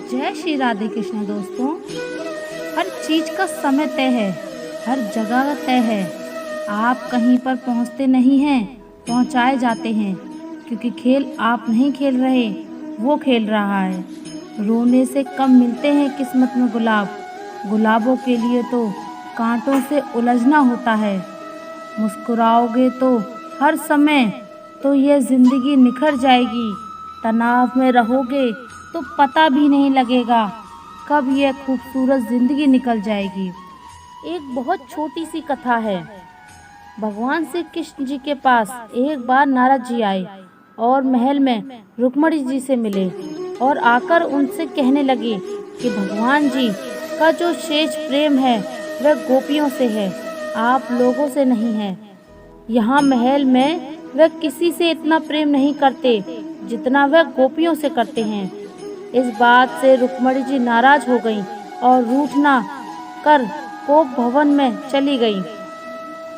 जय श्री राधे कृष्ण दोस्तों। हर चीज का समय तय है, हर जगह तय है। आप कहीं पर पहुंचते नहीं हैं, पहुंचाए जाते हैं, क्योंकि खेल आप नहीं खेल रहे, वो खेल रहा है। रोने से कम मिलते हैं किस्मत में गुलाब, गुलाबों के लिए तो कांटों से उलझना होता है। मुस्कुराओगे तो हर समय तो ये जिंदगी निखर जाएगी, तनाव में रहोगे तो पता भी नहीं लगेगा कब यह खूबसूरत जिंदगी निकल जाएगी। एक बहुत छोटी सी कथा है। भगवान श्री कृष्ण जी के पास एक बार नारद जी आए और महल में रुक्मणी जी से मिले और आकर उनसे कहने लगे कि भगवान जी का जो शेष प्रेम है वह गोपियों से है, आप लोगों से नहीं है। यहाँ महल में वह किसी से इतना प्रेम नहीं करते जितना वह गोपियों से करते हैं। इस बात से रुक्मणी जी नाराज हो गईं और रूठना कर कोप भवन में चली गईं।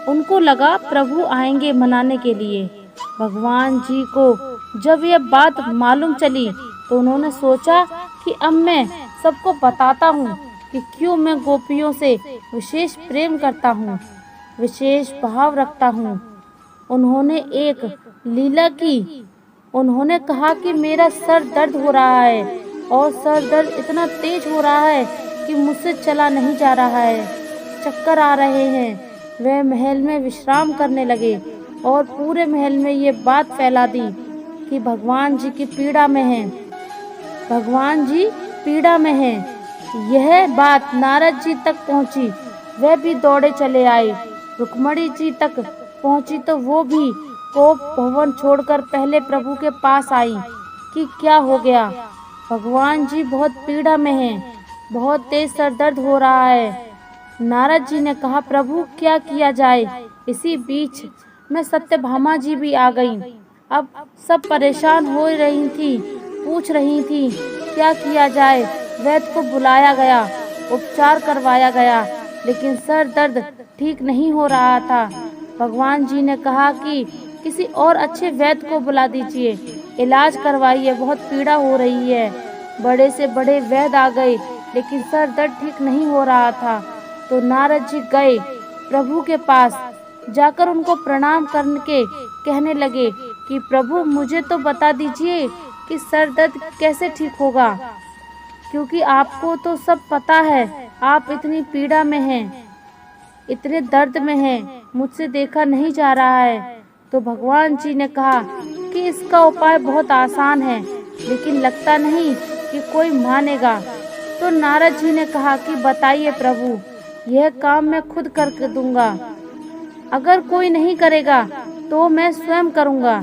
उनको लगा प्रभु आएंगे मनाने के लिए। भगवान जी को जब यह बात मालूम चली तो उन्होंने सोचा कि अब मैं सबको बताता हूँ कि क्यों मैं गोपियों से विशेष प्रेम करता हूँ, विशेष भाव रखता हूँ। उन्होंने एक लीला की। उन्होंने कहा कि मेरा सर दर्द हो रहा है और सर दर्द इतना तेज हो रहा है कि मुझसे चला नहीं जा रहा है, चक्कर आ रहे हैं। वह महल में विश्राम करने लगे और पूरे महल में ये बात फैला दी कि भगवान जी की पीड़ा में हैं, भगवान जी पीड़ा में हैं। यह बात नारद जी तक पहुंची, वह भी दौड़े चले आए। रुक्मणी जी तक पहुंची तो वो भी कोप भवन छोड़कर पहले प्रभु के पास आई कि क्या हो गया। भगवान जी बहुत पीड़ा में हैं, बहुत तेज सर दर्द हो रहा है। नारद जी ने कहा प्रभु क्या किया जाए। इसी बीच में सत्यभामा जी भी आ गईं। अब सब परेशान हो रही थी, पूछ रही थी क्या किया जाए। वैद्य को बुलाया गया, उपचार करवाया गया, लेकिन सर दर्द ठीक नहीं हो रहा था। भगवान जी ने कहा कि किसी और अच्छे वैद्य को बुला दीजिए, इलाज करवाइए, बहुत पीड़ा हो रही है। बड़े से बड़े वैद्य आ गए, लेकिन सर दर्द ठीक नहीं हो रहा था। तो नारद जी गए प्रभु के पास, जाकर उनको प्रणाम करके कहने लगे कि प्रभु मुझे तो बता दीजिए कि सर दर्द कैसे ठीक होगा, क्योंकि आपको तो सब पता है, आप इतनी पीड़ा में हैं, इतने दर्द में हैं, मुझसे देखा नहीं जा रहा है। तो भगवान जी ने कहा कि इसका उपाय बहुत आसान है, लेकिन लगता नहीं कि कोई मानेगा। तो नारद जी ने कहा कि बताइए प्रभु, यह काम मैं खुद कर दूंगा, अगर कोई नहीं करेगा तो मैं स्वयं करूंगा।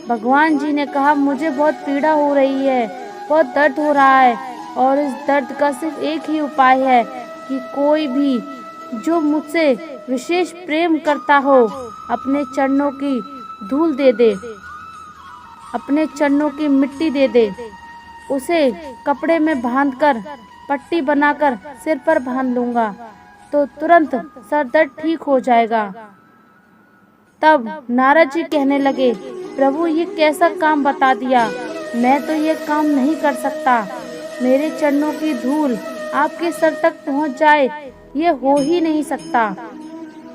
भगवान जी ने कहा मुझे बहुत पीड़ा हो रही है, बहुत दर्द हो रहा है, और इस दर्द का सिर्फ एक ही उपाय है कि कोई भी जो मुझसे विशेष प्रेम करता हो अपने चरणों की धूल दे दे, अपने चरणों की मिट्टी दे दे, उसे कपड़े में बांधकर पट्टी बनाकर सिर पर बांध लूंगा तो तुरंत सर दर्द ठीक हो जाएगा। तब नारद जी कहने लगे प्रभु ये कैसा काम बता दिया, मैं तो ये काम नहीं कर सकता। मेरे चरणों की धूल आपके सर तक पहुंच जाए ये हो ही नहीं सकता।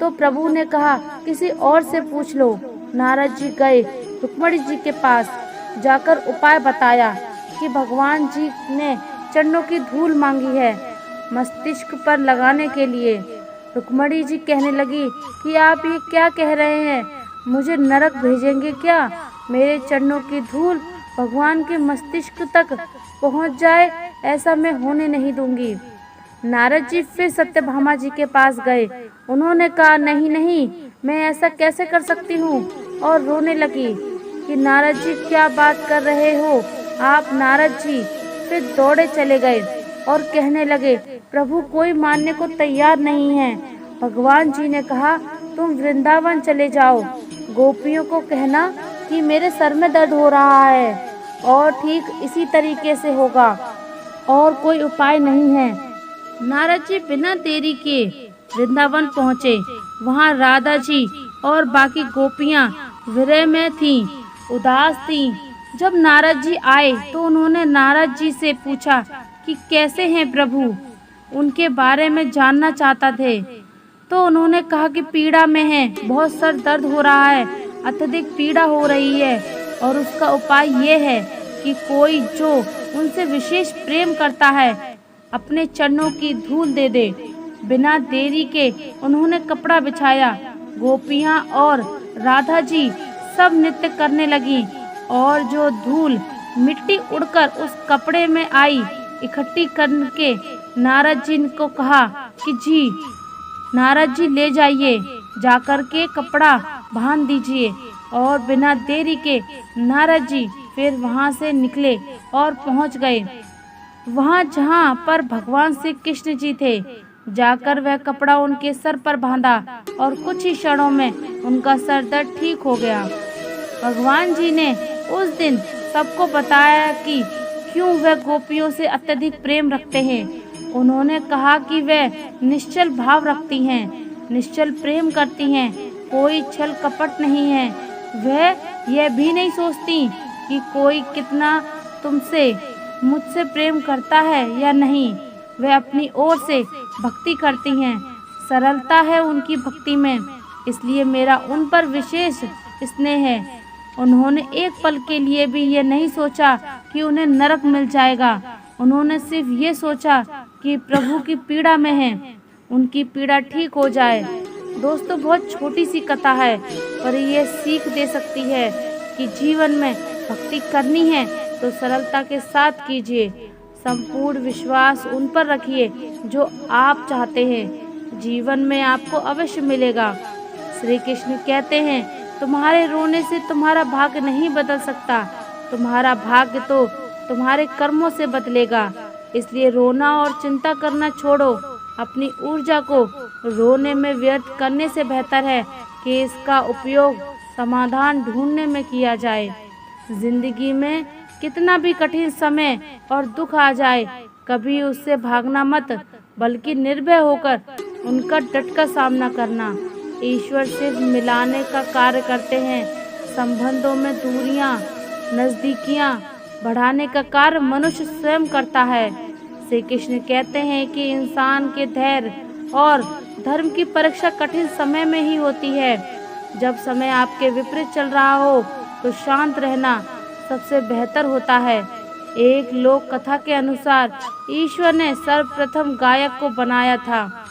तो प्रभु ने कहा किसी और से पूछ लो। नारद जी गए रुक्मणी जी के पास, जाकर उपाय बताया कि भगवान जी ने चरणों की धूल मांगी है मस्तिष्क पर लगाने के लिए। रुक्मणी जी कहने लगी कि आप ये क्या कह रहे हैं, मुझे नरक भेजेंगे क्या? मेरे चरणों की धूल भगवान के मस्तिष्क तक पहुंच जाए ऐसा मैं होने नहीं दूंगी। नारद जी फिर सत्यभामा जी के पास गए। उन्होंने कहा नहीं नहीं, मैं ऐसा कैसे कर सकती हूँ, और रोने लगी कि नारद जी क्या बात कर रहे हो आप। नारद जी फिर दौड़े चले गए और कहने लगे प्रभु कोई मानने को तैयार नहीं है। भगवान जी ने कहा तुम वृंदावन चले जाओ, गोपियों को कहना कि मेरे सर में दर्द हो रहा है और ठीक इसी तरीके से होगा, और कोई उपाय नहीं है। नारद जी बिना देरी के वृंदावन पहुँचे। वहाँ राधा जी और बाकी गोपियाँ विरह में थीं, उदास थीं। जब नारद जी आए तो उन्होंने नारद जी से पूछा कि कैसे हैं प्रभु, उनके बारे में जानना चाहता थे। तो उन्होंने कहा कि पीड़ा में है, बहुत सर दर्द हो रहा है, अत्यधिक पीड़ा हो रही है और उसका उपाय ये है कि कोई जो उनसे विशेष प्रेम करता है अपने चरणों की धूल दे दे। बिना देरी के उन्होंने कपड़ा बिछाया। गोपियाँ और राधा जी सब नृत्य करने लगी और जो धूल मिट्टी उड़कर उस कपड़े में आई इकट्ठी करके नारद जी को कहा कि जी नारद जी ले जाइए, जाकर के कपड़ा बांध दीजिए। और बिना देरी के नारद जी फिर वहाँ से निकले और पहुँच गए वहाँ जहाँ पर भगवान श्री कृष्ण जी थे। जाकर वह कपड़ा उनके सर पर बांधा और कुछ ही क्षणों में उनका सर दर्द ठीक हो गया। भगवान जी ने उस दिन सबको बताया कि क्यों वह गोपियों से अत्यधिक प्रेम रखते हैं। उन्होंने कहा कि वह निश्चल भाव रखती हैं, निश्चल प्रेम करती हैं, कोई छल कपट नहीं है। वह यह भी नहीं सोचती कि कोई कितना तुमसे मुझसे प्रेम करता है या नहीं। वह अपनी ओर से भक्ति करती हैं, सरलता है उनकी भक्ति में, इसलिए मेरा उन पर विशेष स्नेह है। उन्होंने एक पल के लिए भी ये नहीं सोचा कि उन्हें नरक मिल जाएगा। उन्होंने सिर्फ ये सोचा कि प्रभु की पीड़ा में है, उनकी पीड़ा ठीक हो जाए। दोस्तों, बहुत छोटी सी कथा है पर ये सीख दे सकती है कि जीवन में भक्ति करनी है तो सरलता के साथ कीजिए, संपूर्ण विश्वास उन पर रखिए जो आप चाहते हैं, जीवन में आपको अवश्य मिलेगा। श्री कृष्ण कहते हैं तुम्हारे रोने से तुम्हारा भाग्य नहीं बदल सकता, तुम्हारा भाग्य तो तुम्हारे कर्मों से बदलेगा। इसलिए रोना और चिंता करना छोड़ो, अपनी ऊर्जा को रोने में व्यर्थ करने से बेहतर है कि इसका उपयोग समाधान ढूंढने में किया जाए। जिंदगी में कितना भी कठिन समय और दुख आ जाए, कभी उससे भागना मत, बल्कि निर्भय होकर उनका डटकर सामना करना। ईश्वर सिर्फ मिलाने का कार्य करते हैं, संबंधों में दूरियां, नजदीकियां बढ़ाने का कार्य मनुष्य स्वयं करता है। श्री कृष्ण कहते हैं कि इंसान के धैर्य और धर्म की परीक्षा कठिन समय में ही होती है। जब समय आपके विपरीत चल रहा हो तो शांत रहना सबसे बेहतर होता है। एक लोक कथा के अनुसार ईश्वर ने सर्वप्रथम गायक को बनाया था,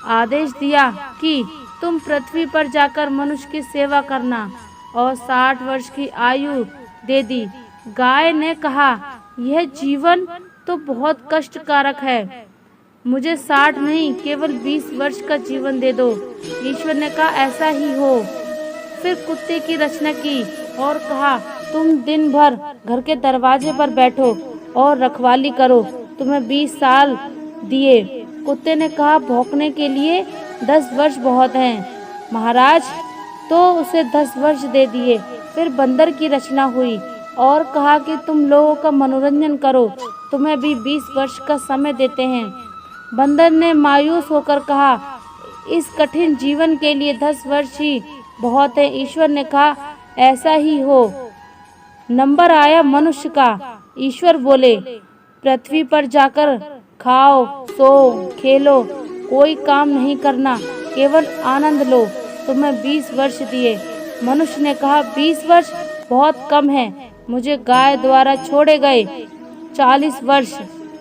आदेश दिया कि तुम पृथ्वी पर जाकर मनुष्य की सेवा करना और 60 वर्ष की आयु दे दी। गाय ने कहा यह जीवन तो बहुत कष्टकारक है, मुझे 60 नहीं केवल 20 वर्ष का जीवन दे दो। ईश्वर ने कहा ऐसा ही हो। फिर कुत्ते की रचना की और कहा तुम दिन भर घर के दरवाजे पर बैठो और रखवाली करो, तुम्हें 20 साल दिए। कुत्ते ने कहा भौंकने के लिए 10 वर्ष बहुत हैं। महाराज तो उसे 10 वर्ष दे दिए। फिर बंदर की रचना हुई और कहा कि तुम लोगों का मनोरंजन करो, तुम्हें भी 20 वर्ष का समय देते हैं। बंदर ने मायूस होकर कहा इस कठिन जीवन के लिए 10 वर्ष ही बहुत है। ईश्वर ने कहा ऐसा ही हो। नंबर आया मनुष्य का। ईश्वर बोले पृथ्वी पर जाकर खाओ, सो, खेलो, कोई काम नहीं करना, केवल आनंद लो, तुम्हें 20 वर्ष दिए। मनुष्य ने कहा 20 वर्ष बहुत कम है, मुझे गाय द्वारा छोड़े गए 40 वर्ष,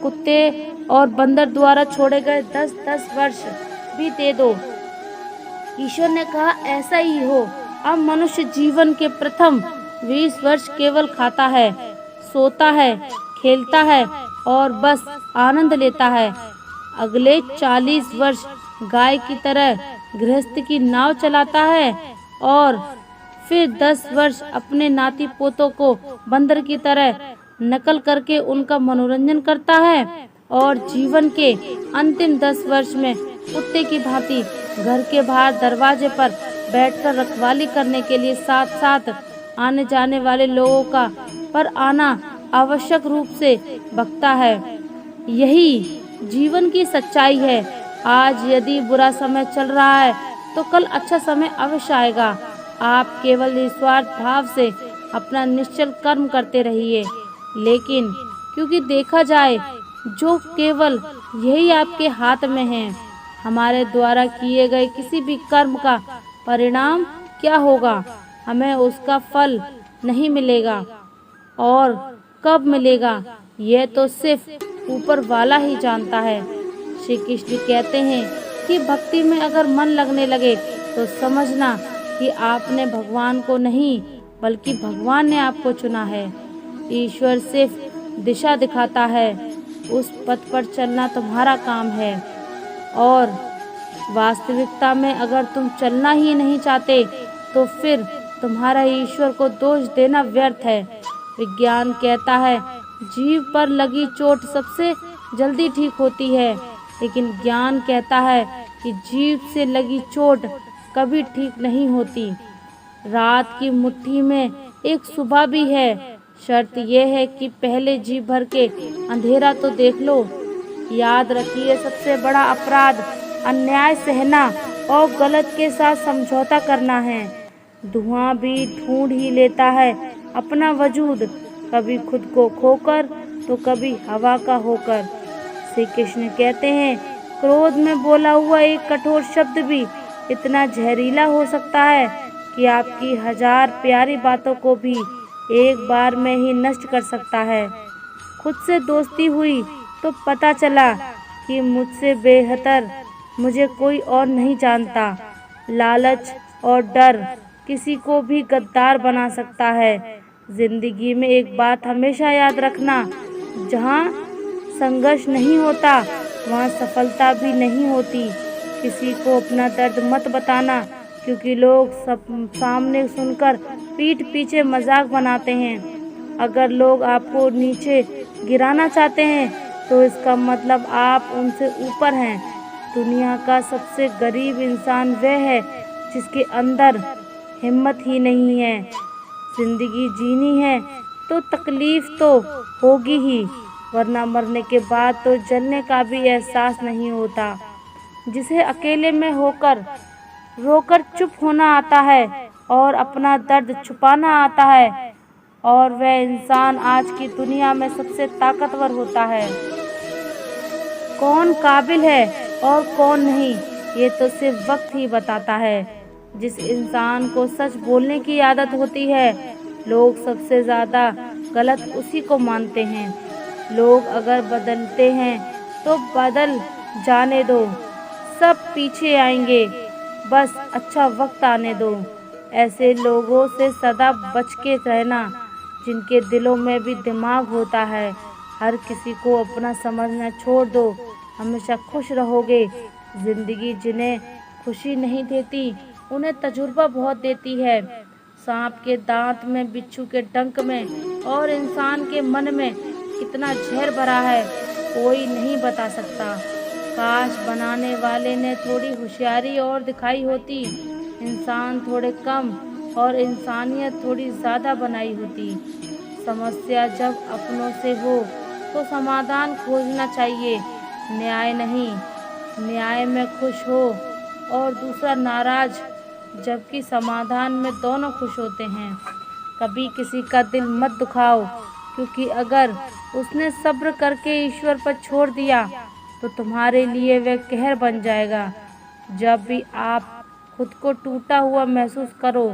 कुत्ते और बंदर द्वारा छोड़े गए 10-10 वर्ष भी दे दो। ईश्वर ने कहा ऐसा ही हो। अब मनुष्य जीवन के प्रथम 20 वर्ष केवल खाता है, सोता है, खेलता है और बस आनंद लेता है। अगले 40 वर्ष गाय की तरह गृहस्थ की नाव चलाता है और फिर 10 वर्ष अपने नाती पोतों को बंदर की तरह नकल करके उनका मनोरंजन करता है और जीवन के अंतिम 10 वर्ष में कुत्ते की भांति घर के बाहर दरवाजे पर बैठकर रखवाली करने के लिए साथ साथ आने जाने वाले लोगों का पर आना आवश्यक रूप से बकता है। यही जीवन की सच्चाई है। आज यदि बुरा समय चल रहा है तो कल अच्छा समय अवश्य आएगा। आप केवल निस्वार्थ भाव से अपना निश्चल कर्म करते रहिए। लेकिन क्योंकि देखा जाए जो केवल यही आपके हाथ में है। हमारे द्वारा किए गए किसी भी कर्म का परिणाम क्या होगा, हमें उसका फल नहीं मिलेगा, और कब मिलेगा यह तो सिर्फ ऊपर वाला ही जानता है। श्री कृष्ण कहते हैं कि भक्ति में अगर मन लगने लगे तो समझना कि आपने भगवान को नहीं बल्कि भगवान ने आपको चुना है। ईश्वर सिर्फ दिशा दिखाता है, उस पथ पर चलना तुम्हारा काम है। और वास्तविकता में अगर तुम चलना ही नहीं चाहते तो फिर तुम्हारा ईश्वर को दोष देना व्यर्थ है। विज्ञान कहता है जीभ पर लगी चोट सबसे जल्दी ठीक होती है, लेकिन ज्ञान कहता है कि जीभ से लगी चोट कभी ठीक नहीं होती। रात की मुट्ठी में एक सुबह भी है, शर्त यह है कि पहले जी भर के अंधेरा तो देख लो। याद रखिए, सबसे बड़ा अपराध अन्याय सहना और गलत के साथ समझौता करना है। धुआं भी ढूंढ ही लेता है अपना वजूद, कभी खुद को खोकर तो कभी हवा का होकर। श्री कृष्ण कहते हैं क्रोध में बोला हुआ एक कठोर शब्द भी इतना जहरीला हो सकता है कि आपकी 1000 प्यारी बातों को भी एक बार में ही नष्ट कर सकता है। खुद से दोस्ती हुई तो पता चला कि मुझसे बेहतर मुझे कोई और नहीं जानता। लालच और डर किसी को भी गद्दार बना सकता है। जिंदगी में एक बात हमेशा याद रखना, जहाँ संघर्ष नहीं होता वहाँ सफलता भी नहीं होती। किसी को अपना दर्द मत बताना, क्योंकि लोग सब सामने सुनकर पीठ पीछे मजाक बनाते हैं। अगर लोग आपको नीचे गिराना चाहते हैं तो इसका मतलब आप उनसे ऊपर हैं। दुनिया का सबसे गरीब इंसान वह है जिसके अंदर हिम्मत ही नहीं है। जिंदगी जीनी है तो तकलीफ तो होगी ही, वरना मरने के बाद तो जलने का भी एहसास नहीं होता। जिसे अकेले में होकर रोकर चुप होना आता है और अपना दर्द छुपाना आता है, और वह इंसान आज की दुनिया में सबसे ताकतवर होता है। कौन काबिल है और कौन नहीं, ये तो सिर्फ वक्त ही बताता है। जिस इंसान को सच बोलने की आदत होती है, लोग सबसे ज़्यादा गलत उसी को मानते हैं। लोग अगर बदलते हैं तो बदल जाने दो, सब पीछे आएंगे, बस अच्छा वक्त आने दो। ऐसे लोगों से सदा बच के रहना जिनके दिलों में भी दिमाग होता है। हर किसी को अपना समझना छोड़ दो, हमेशा खुश रहोगे। जिंदगी जिन्हें खुशी नहीं देती उन्हें तजुर्बा बहुत देती है। सांप के दांत में, बिच्छू के डंक में और इंसान के मन में कितना जहर भरा है कोई नहीं बता सकता। काश बनाने वाले ने थोड़ी होशियारी और दिखाई होती, इंसान थोड़े कम और इंसानियत थोड़ी ज़्यादा बनाई होती। समस्या जब अपनों से हो तो समाधान खोजना चाहिए, न्याय नहीं। न्याय में खुश हो और दूसरा नाराज, जबकि समाधान में दोनों खुश होते हैं। कभी किसी का दिल मत दुखाओ, क्योंकि अगर उसने सब्र करके ईश्वर पर छोड़ दिया तो तुम्हारे लिए वह कहर बन जाएगा। जब भी आप खुद को टूटा हुआ महसूस करो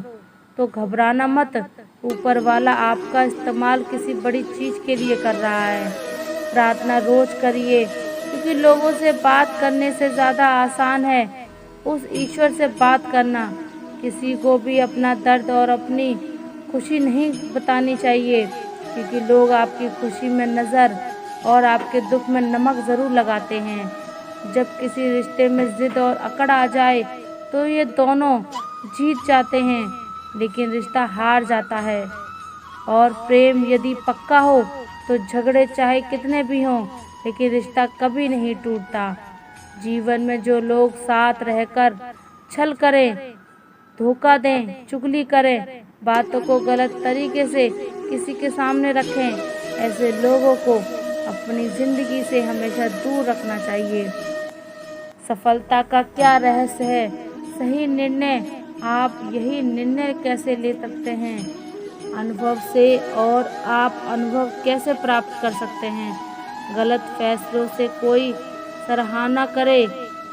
तो घबराना मत, ऊपर वाला आपका इस्तेमाल किसी बड़ी चीज़ के लिए कर रहा है। प्रार्थना रोज करिए, क्योंकि लोगों से बात करने से ज़्यादा आसान है उस ईश्वर से बात करना। किसी को भी अपना दर्द और अपनी खुशी नहीं बतानी चाहिए, क्योंकि लोग आपकी खुशी में नज़र और आपके दुख में नमक ज़रूर लगाते हैं। जब किसी रिश्ते में ज़िद और अकड़ आ जाए तो ये दोनों जीत जाते हैं, लेकिन रिश्ता हार जाता है। और प्रेम यदि पक्का हो तो झगड़े चाहे कितने भी हों, लेकिन रिश्ता कभी नहीं टूटता। जीवन में जो लोग साथ रहकर छल करें, धोखा दें, चुगली करें, बातों को गलत तरीके से किसी के सामने रखें, ऐसे लोगों को अपनी ज़िंदगी से हमेशा दूर रखना चाहिए। सफलता का क्या रहस्य है? सही निर्णय। आप यही निर्णय कैसे ले सकते हैं? अनुभव से। और आप अनुभव कैसे प्राप्त कर सकते हैं? गलत फैसलों से कोई सराहना करे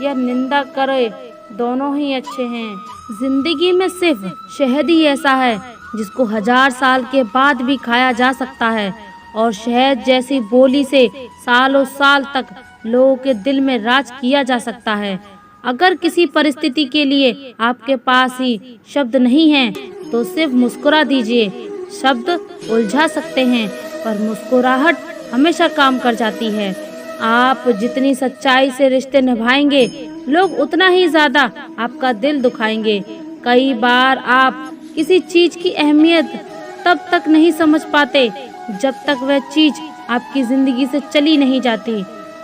या निंदा करे, दोनों ही अच्छे हैं। जिंदगी में सिर्फ शहद ही ऐसा है जिसको 1000 साल के बाद भी खाया जा सकता है, और शहद जैसी बोली से सालों साल तक लोगों के दिल में राज किया जा सकता है। अगर किसी परिस्थिति के लिए आपके पास ही शब्द नहीं हैं, तो सिर्फ मुस्कुरा दीजिए। शब्द उलझा सकते हैं, पर मुस्कुराहट हमेशा काम कर जाती है। आप जितनी सच्चाई से रिश्ते निभाएंगे, लोग उतना ही ज्यादा आपका दिल दुखाएंगे। कई बार आप किसी चीज की अहमियत तब तक नहीं समझ पाते जब तक वह चीज आपकी जिंदगी से चली नहीं जाती।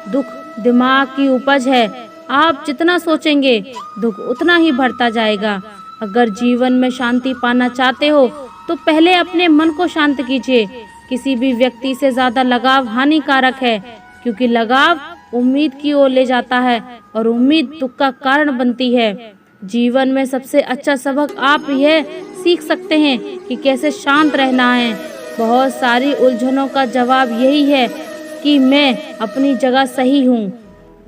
दुख दिमाग की उपज है, आप जितना सोचेंगे दुख उतना ही बढ़ता जाएगा। अगर जीवन में शांति पाना चाहते हो तो पहले अपने मन को शांत कीजिए। किसी भी व्यक्ति से ज्यादा लगाव हानिकारक है, क्योंकि लगाव उम्मीद की ओर ले जाता है और उम्मीद दुख का कारण बनती है। जीवन में सबसे अच्छा सबक आप यह सीख सकते हैं कि कैसे शांत रहना है। बहुत सारी उलझनों का जवाब यही है कि मैं अपनी जगह सही हूँ।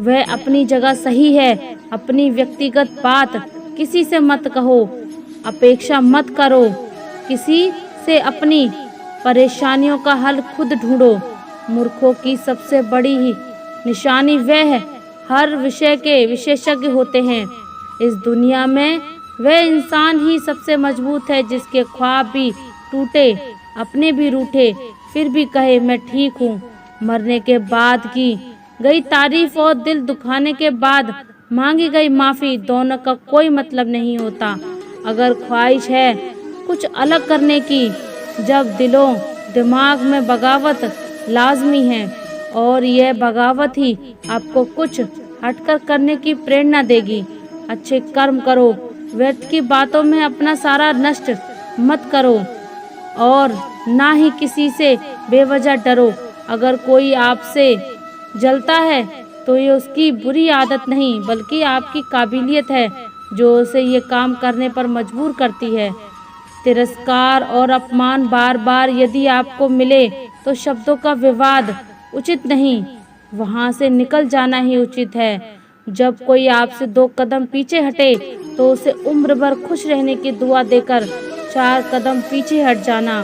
वह अपनी जगह सही है। अपनी व्यक्तिगत बात किसी से मत कहो, अपेक्षा मत करो। किसी से अपनी परेशानियों का हल खुद ढूंढो। मूर्खों की सबसे बड़ी ही निशानी वह है, हर विषय के विशेषज्ञ होते हैं। इस दुनिया में वह इंसान ही सबसे मजबूत है जिसके ख्वाब भी टूटे, अपने भी रूठे, फिर भी कहे मैं ठीक हूँ। मरने के बाद की गई तारीफ और दिल दुखाने के बाद मांगी गई माफी, दोनों का कोई मतलब नहीं होता। अगर ख्वाहिश है कुछ अलग करने की, जब दिलों दिमाग में बगावत लाजमी है, और यह बगावत ही आपको कुछ हटकर करने की प्रेरणा देगी। अच्छे कर्म करो, व्यर्थ की बातों में अपना सारा नष्ट मत करो, और ना ही किसी से बेवजह डरो। अगर कोई आपसे जलता है तो ये उसकी बुरी आदत नहीं, बल्कि आपकी काबिलियत है जो उसे ये काम करने पर मजबूर करती है। तिरस्कार और अपमान बार बार यदि आपको मिले तो शब्दों का विवाद उचित नहीं, वहाँ से निकल जाना ही उचित है। जब कोई आपसे 2 कदम पीछे हटे तो उसे उम्र भर खुश रहने की दुआ देकर 4 कदम पीछे हट जाना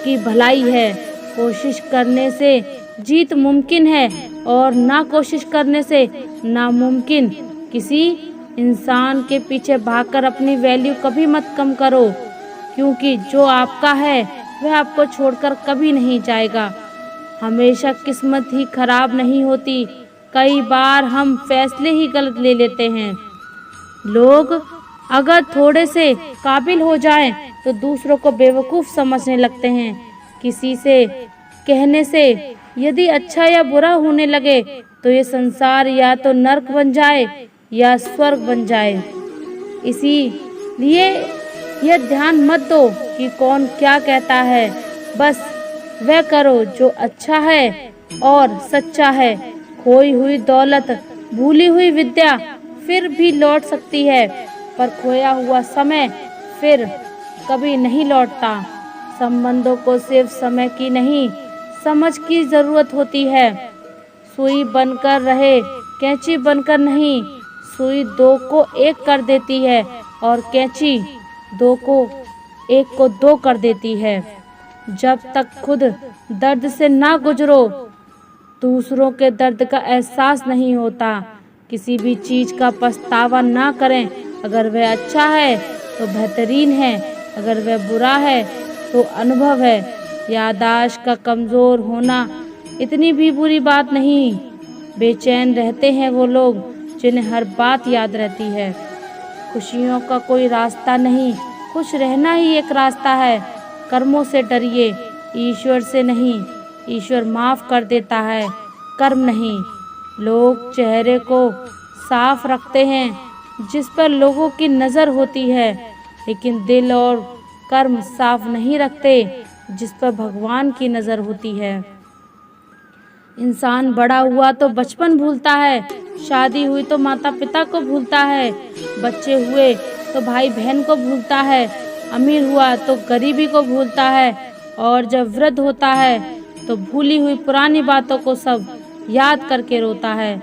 की भलाई है। कोशिश करने से जीत मुमकिन है और ना कोशिश करने से नामुमकिन। किसी इंसान के पीछे भागकर अपनी वैल्यू कभी मत कम करो, क्योंकि जो आपका है वह आपको छोड़कर कभी नहीं जाएगा। हमेशा किस्मत ही खराब नहीं होती, कई बार हम फैसले ही गलत ले लेते हैं। लोग अगर थोड़े से काबिल हो जाएं तो दूसरों को बेवकूफ़ समझने लगते हैं। किसी से कहने से यदि अच्छा या बुरा होने लगे तो ये संसार या तो नर्क बन जाए या स्वर्ग बन जाए। इसीलिए यह ध्यान मत दो कि कौन क्या कहता है, बस वह करो जो अच्छा है और सच्चा है। खोई हुई दौलत, भूली हुई विद्या फिर भी लौट सकती है, पर खोया हुआ समय फिर कभी नहीं लौटता। संबंधों को सिर्फ समय की नहीं, समझ की जरूरत होती है। सुई बनकर रहे, कैंची बनकर नहीं। सुई 2 को 1 कर देती है और कैंची 2 को 1 को 2 कर देती है। जब तक खुद दर्द से ना गुजरो, दूसरों के दर्द का एहसास नहीं होता। किसी भी चीज़ का पछतावा ना करें। अगर वह अच्छा है तो बेहतरीन है, अगर वह बुरा है तो अनुभव है। याददाश्त का कमज़ोर होना इतनी भी बुरी बात नहीं। बेचैन रहते हैं वो लोग जिन्हें हर बात याद रहती है। खुशियों का कोई रास्ता नहीं, खुश रहना ही एक रास्ता है। कर्मों से डरिए, ईश्वर से नहीं। ईश्वर माफ़ कर देता है, कर्म नहीं। लोग चेहरे को साफ रखते हैं जिस पर लोगों की नज़र होती है, लेकिन दिल और कर्म साफ नहीं रखते जिस पर भगवान की नज़र होती है। इंसान बड़ा हुआ तो बचपन भूलता है, शादी हुई तो माता पिता को भूलता है, बच्चे हुए तो भाई बहन को भूलता है, अमीर हुआ तो गरीबी को भूलता है, और जब वृद्ध होता है तो भूली हुई पुरानी बातों को सब याद करके रोता है।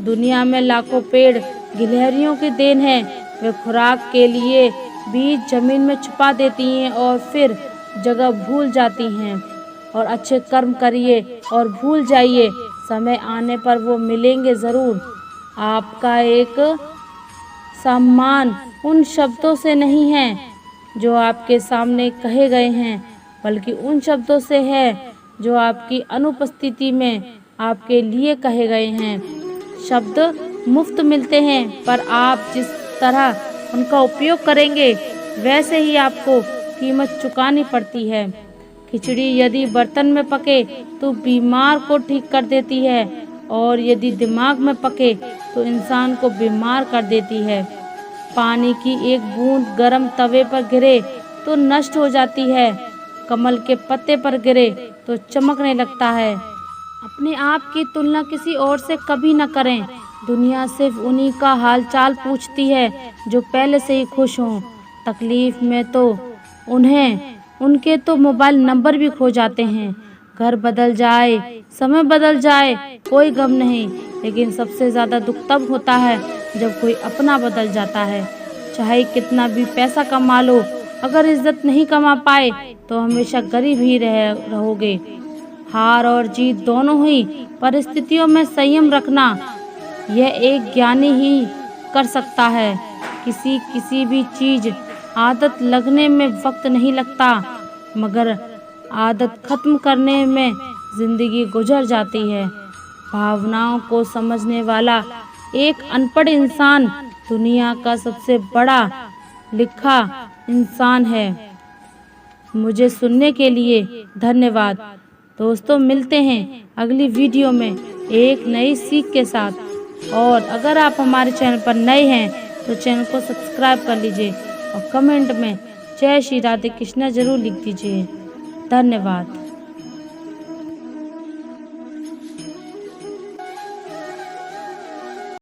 दुनिया में लाखों पेड़ गिलहरियों की देन है। वे खुराक के लिए बीज जमीन में छुपा देती हैं और फिर जगह भूल जाती हैं। और अच्छे कर्म करिए और भूल जाइए, समय आने पर वो मिलेंगे ज़रूर। आपका एक सम्मान उन शब्दों से नहीं है जो आपके सामने कहे गए हैं, बल्कि उन शब्दों से है जो आपकी अनुपस्थिति में आपके लिए कहे गए हैं। शब्द मुफ्त मिलते हैं, पर आप जिस तरह उनका उपयोग करेंगे वैसे ही आपको कीमत चुकानी पड़ती है। खिचड़ी यदि बर्तन में पके तो बीमार को ठीक कर देती है, और यदि दिमाग में पके तो इंसान को बीमार कर देती है। पानी की एक बूंद गर्म तवे पर गिरे तो नष्ट हो जाती है, कमल के पत्ते पर गिरे तो चमकने लगता है। अपने आप की तुलना किसी और से कभी न करें। दुनिया सिर्फ उन्हीं का हालचाल पूछती है जो पहले से ही खुश हों। तकलीफ में तो उनके तो मोबाइल नंबर भी खो जाते हैं। घर बदल जाए, समय बदल जाए, कोई गम नहीं, लेकिन सबसे ज़्यादा दुख तब होता है जब कोई अपना बदल जाता है। चाहे कितना भी पैसा कमा लो, अगर इज्जत नहीं कमा पाए तो हमेशा गरीब ही रहोगे। हार और जीत दोनों ही परिस्थितियों में संयम रखना, यह एक ज्ञानी ही कर सकता है। किसी भी चीज़ आदत लगने में वक्त नहीं लगता, मगर आदत खत्म करने में जिंदगी गुजर जाती है। भावनाओं को समझने वाला एक अनपढ़ इंसान दुनिया का सबसे बड़ा लिखा इंसान है। मुझे सुनने के लिए धन्यवाद। दोस्तों, मिलते हैं अगली वीडियो में एक नई सीख के साथ। और अगर आप हमारे चैनल पर नए हैं तो चैनल को सब्सक्राइब कर लीजिए और कमेंट में जय श्री राधे कृष्णा जरूर लिख दीजिए। धन्यवाद।